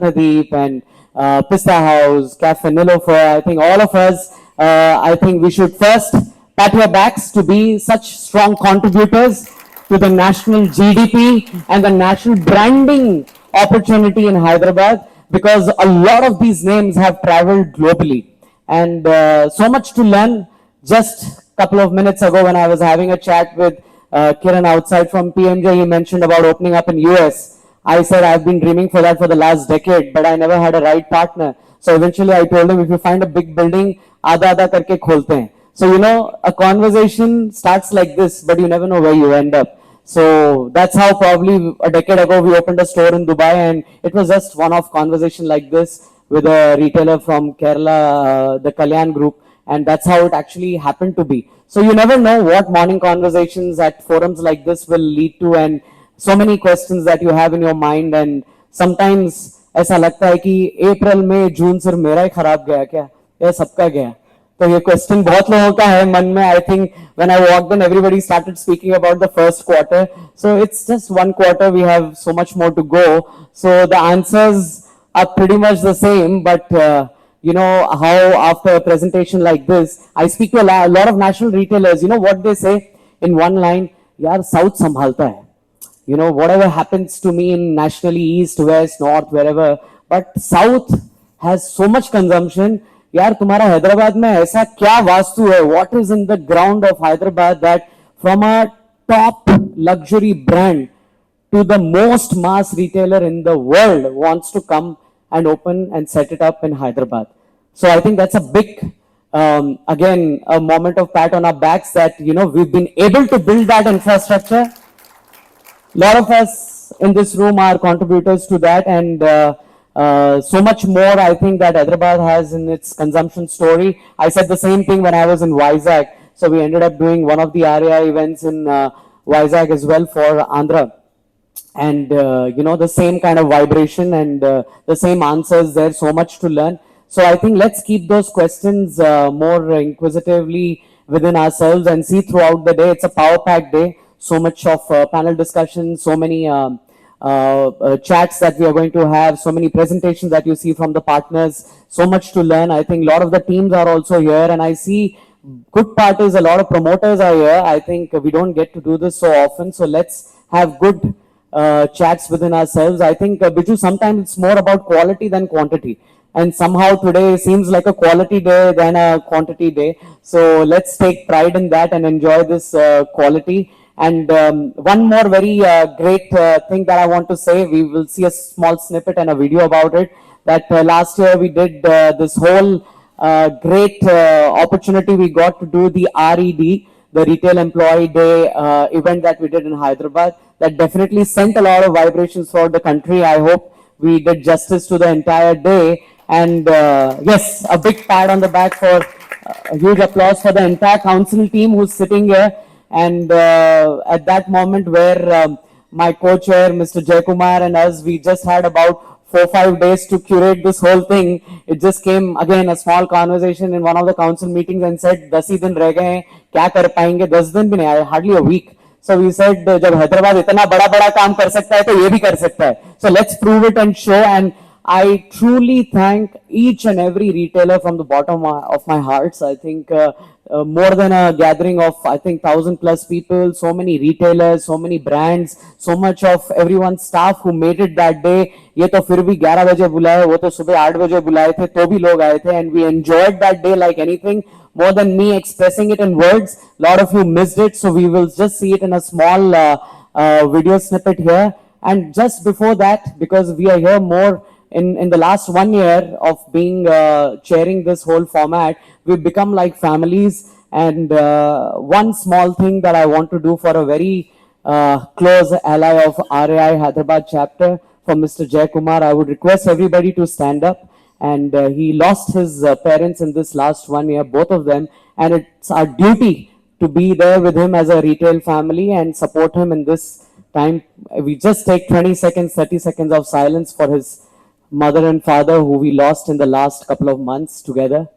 Nadeep and Pista House, Cafe Nilofer. I think all of us, I think we should first pat your backs to be such strong contributors to the national GDP and the national branding opportunity in Hyderabad, because a lot of these names have traveled globally. And so much to learn. Just a couple of minutes ago when I was having a chat with Kiran outside from PMJ, he mentioned about opening up in US. I said I've been dreaming for that for the last decade, but I never had a right partner. So eventually I told him, if you find a big building, आधा आधा करके खोलते हैं. So a conversation starts like this, but you never know where you end up. So that's how probably a decade ago we opened a store in Dubai, and it was just one-off conversation like this with a retailer from Kerala, the Kalyan Group, and that's how it actually happened to be. So you never know what morning conversations at forums like this will lead to, and so many questions that you have in your mind. And sometimes ऐसा लगता है कि अप्रैल में जून सिर्फ मेरा ही खराब गया क्या, या सबका गया. तो ये क्वेश्चन बहुत लोगों का है मन में. I think when I walked in, everybody started speaking about the first quarter. So it's just one quarter. We have so much more to go. So the answers are pretty much the same, but how after a presentation like this, I speak to a lot of national retailers. You know what they say in one line? यार South संभालता है. Whatever happens to me in nationally east, west, north, wherever, but South has so much consumption. यार तुम्हारा हैदराबाद में ऐसा क्या वास्तु है? What is in the ground of Hyderabad that from a top luxury brand to the most mass retailer in the world wants to come and open and set it up in Hyderabad? So I think that's a big, again, a moment of pat on our backs that, we've been able to build that infrastructure. A lot of us in this room are contributors to that, and so much more I think that Hyderabad has in its consumption story. I said the same thing when I was in Vizag. So we ended up doing one of the RAI events in Vizag as well for Andhra. And, the same kind of vibration and the same answers there, so much to learn. So I think let's keep those questions more inquisitively within ourselves and see throughout the day. It's a power-packed day. So much of panel discussion, so many chats that we are going to have, so many presentations that you see from the partners, so much to learn. I think a lot of the teams are also here, and I see good part is a lot of promoters are here. I think we don't get to do this so often, so let's have good chats within ourselves. I think, Biju, sometimes it's more about quality than quantity. And somehow today seems like a quality day than a quantity day. So let's take pride in that and enjoy this quality. And one more very great thing that I want to say, we will see a small snippet and a video about it, that last year we did this whole great opportunity. We got to do the RED, the Retail Employee Day event that we did in Hyderabad. That definitely sent a lot of vibrations throughout the country. I hope we did justice to the entire day. And yes, a big pat on the back for a huge applause for the entire council team who's sitting here. And at that moment where my co-chair, Mr. Jay Kumar, and us, we just had about 4-5 days to curate this whole thing. It just came, again, a small conversation in one of the council meetings and said, 10 दिन रह गए हैं, क्या कर पाएंगे? 10 दिन भी नहीं, hardly a week. So we said, जब हैदराबाद इतना बड़ा काम कर सकता है, तो ये भी कर सकता है. So let's prove it and show. And I truly thank each and every retailer from the bottom of my heart. I think more than a gathering of, I think, 1,000+ people, so many retailers, so many brands, so much of everyone's staff who made it that day. ये तो फिर भी 11 बजे बुलाए, वो तो सुबह 8 बजे बुलाए थे, तो भी लोग आए थे, and we enjoyed that day like anything. More than me expressing it in words, a lot of you missed it, so we will just see it in a small video snippet here. And just before that, because we are here more in the last 1 year of being chairing this whole format, we've become like families. And one small thing that I want to do for a very close ally of RAI Hyderabad chapter, for Mr. Jay Kumar, I would request everybody to stand up. And he lost his parents in this last 1 year, both of them. And it's our duty to be there with him as a retail family and support him in this time. We just take 20 seconds, 30 seconds of silence for his mother and father who we lost in the last couple of months together.